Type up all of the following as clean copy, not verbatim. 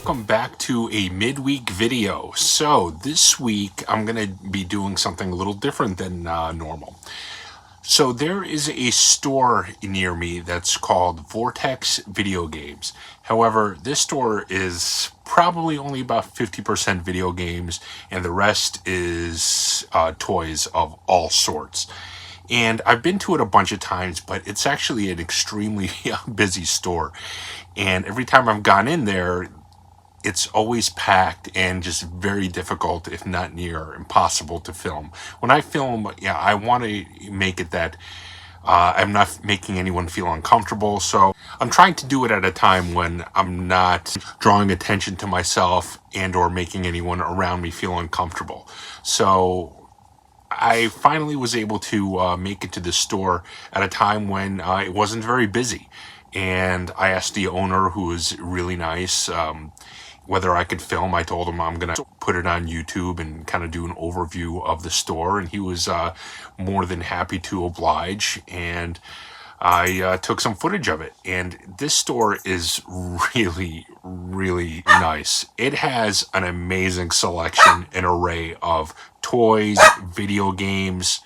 welcome back to a midweek video. So this week I'm going to be doing something a little different than normal. So there is a store near me that's called Vortex Video Games. However, this store is probably only about 50% video games and the rest is toys of all sorts. And I've been to it a bunch of times, but it's actually an extremely busy store. And every time I've gone in there, it's always packed and just very difficult, if not near impossible, to film. When I film, I want to make it that I'm not making anyone feel uncomfortable. So I'm trying to do it at a time when I'm not drawing attention to myself and or making anyone around me feel uncomfortable. So I finally was able to make it to the store at a time when it wasn't very busy. And I asked the owner, who was really nice, whether I could film. I told him I'm going to put it on YouTube and kind of do an overview of the store. And he was more than happy to oblige. And I took some footage of it. And this store is really, really nice. It has an amazing selection and array of toys, video games.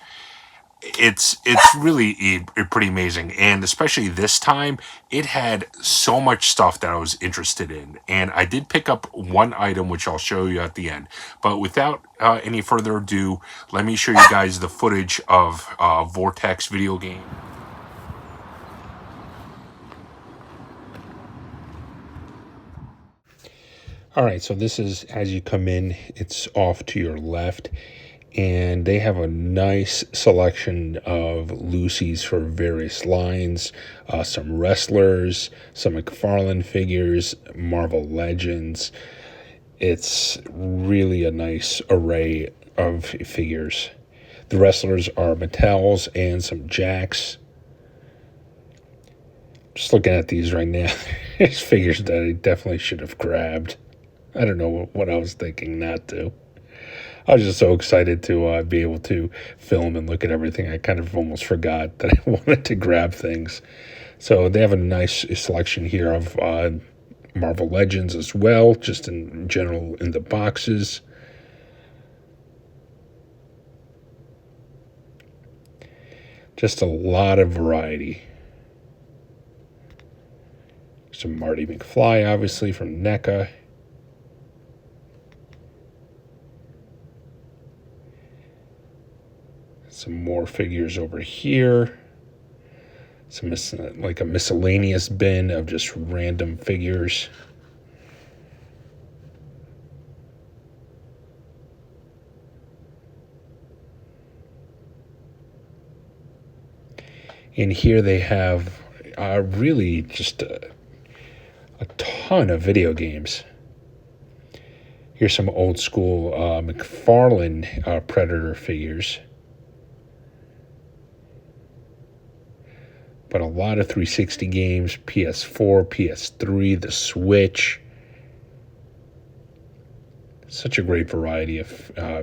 It's really pretty amazing, and especially this time it had so much stuff that I was interested in, and I did pick up one item which I'll show you at the end. But without any further ado, let me show you guys the footage of Vortex video game. All right, so this is as you come in, it's off to your left, and they have a nice selection of Lucy's for various lines, some wrestlers, some McFarlane figures, Marvel Legends. It's really a nice array of figures. The wrestlers are Mattels and some Jacks. Just looking at these right now, there's figures that I definitely should have grabbed. I don't know what I was thinking not to. I was just so excited to be able to film and look at everything. I kind of almost forgot that I wanted to grab things. So they have a nice selection here of Marvel Legends as well, just in general in the boxes. Just a lot of variety. Some Marty McFly, obviously, from NECA. Some more figures over here. Some like a miscellaneous bin of just random figures. And here they have really just a ton of video games. Here's some old school McFarlane Predator figures. But a lot of 360 games, PS4, PS3, the Switch. Such a great variety of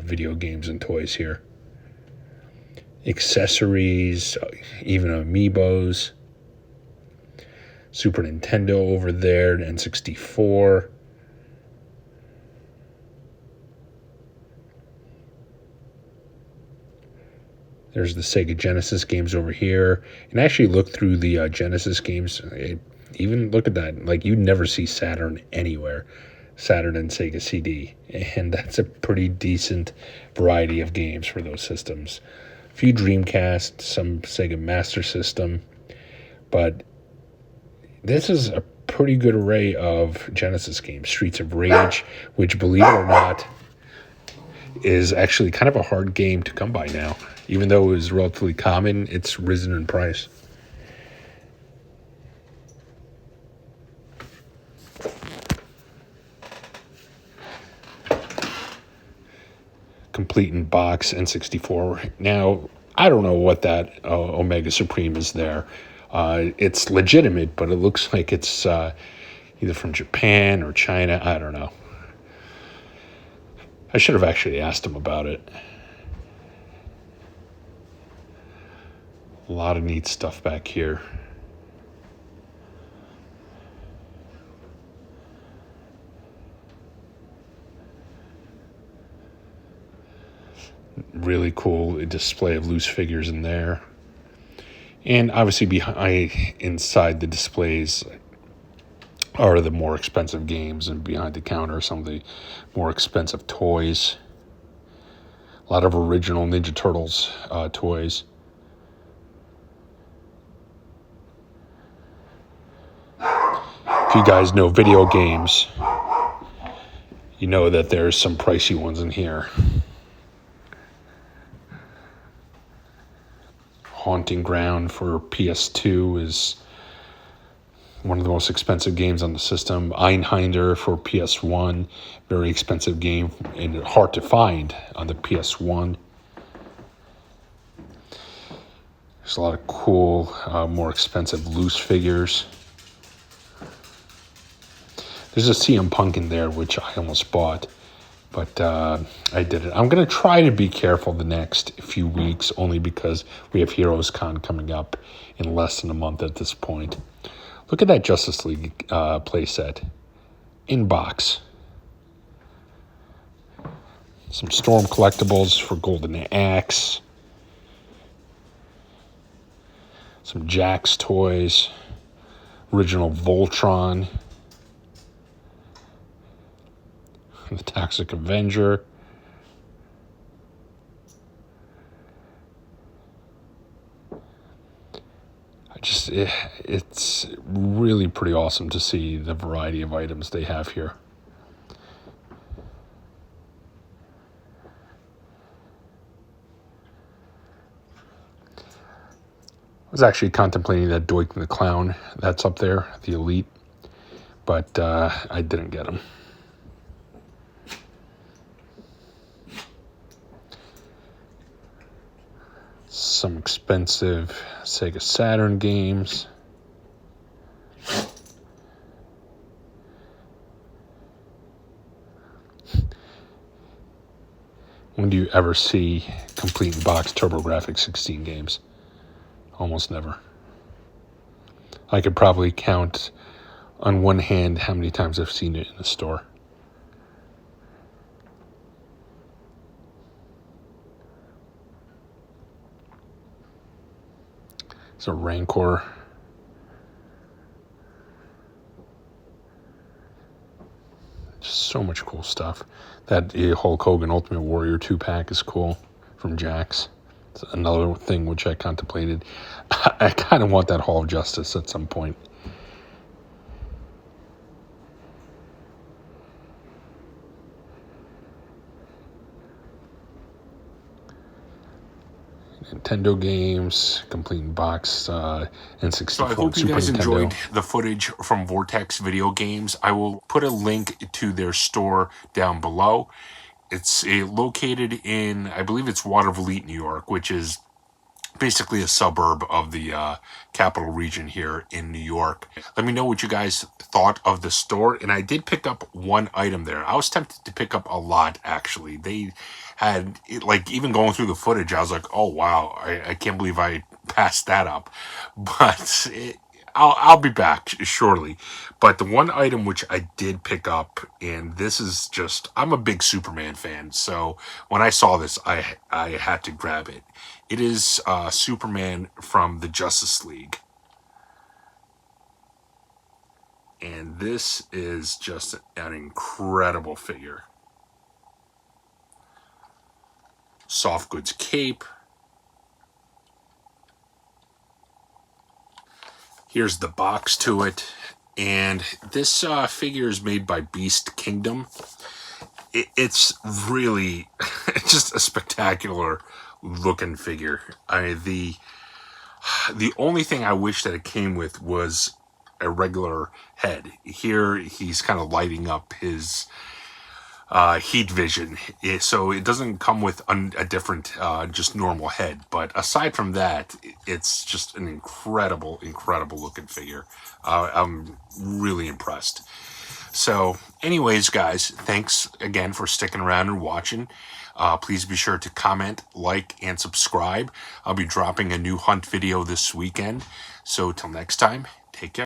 video games and toys here. Accessories, even amiibos. Super Nintendo over there, N64. There's the Sega Genesis games over here. And actually look through the Genesis games. Even look at that. Like, you'd never see Saturn anywhere. Saturn and Sega CD. And that's a pretty decent variety of games for those systems. A few Dreamcast, some Sega Master System. But this is a pretty good array of Genesis games. Streets of Rage, which, believe it or not, is actually kind of a hard game to come by now. Even though it was relatively common, it's risen in price. Complete in box N64. Now, I don't know what that Omega Supreme is there. It's legitimate, but it looks like it's either from Japan or China. I don't know. I should have actually asked him about it. A lot of neat stuff back here. Really cool display of loose figures in there. And obviously inside the displays are the more expensive games, and behind the counter some of the more expensive toys. A lot of original Ninja Turtles toys. If you guys know video games, you know that there's some pricey ones in here. Haunting Ground for PS2 is one of the most expensive games on the system. Einhander for PS1, very expensive game and hard to find on the PS1. There's a lot of cool, more expensive loose figures. There's a CM Punk in there, which I almost bought, but I didn't. I'm going to try to be careful the next few weeks, only because we have Heroes Con coming up in less than a month at this point. Look at that Justice League playset. In box. Some Storm collectibles for Golden Axe. Some Jax toys. Original Voltron. The Toxic Avenger. It's really pretty awesome to see the variety of items they have here. I was actually contemplating that Doink the Clown that's up there, the Elite, but I didn't get him. Some expensive Sega Saturn games. When do you ever see complete box TurboGrafx 16 games? Almost never. I could probably count on one hand how many times I've seen it in the store. It's a Rancor. Just so much cool stuff. That Hulk Hogan Ultimate Warrior 2-pack is cool from Jax. It's another thing which I contemplated. I kind of want that Hall of Justice at some point. Nintendo games, complete box, N64. So I hope you guys enjoyed the footage from Vortex Video Games. I will put a link to their store down below. It's located in, I believe it's Watervliet, New York, which is basically a suburb of the capital region here in New York. Let me know what you guys thought of the store. And I did pick up one item there. I was tempted to pick up a lot, actually. They had, like, even going through the footage, I was like, oh, wow, I can't believe I passed that up. But I'll be back shortly. But the one item which I did pick up, and this is just, I'm a big Superman fan, so when I saw this, I had to grab it. It is Superman from the Justice League. And this is just an incredible figure. Soft goods cape. Here's the box to it. And this figure is made by Beast Kingdom. It's really just a spectacular looking figure. The only thing I wish that it came with was a regular head. Here he's kind of lighting up his heat vision, so it doesn't come with a different just normal head. But aside from that, it's just an incredible looking figure. I'm really impressed. So anyways, guys, thanks again for sticking around and watching. Please be sure to comment, like, and subscribe. I'll be dropping a new hunt video this weekend. So till next time, take care.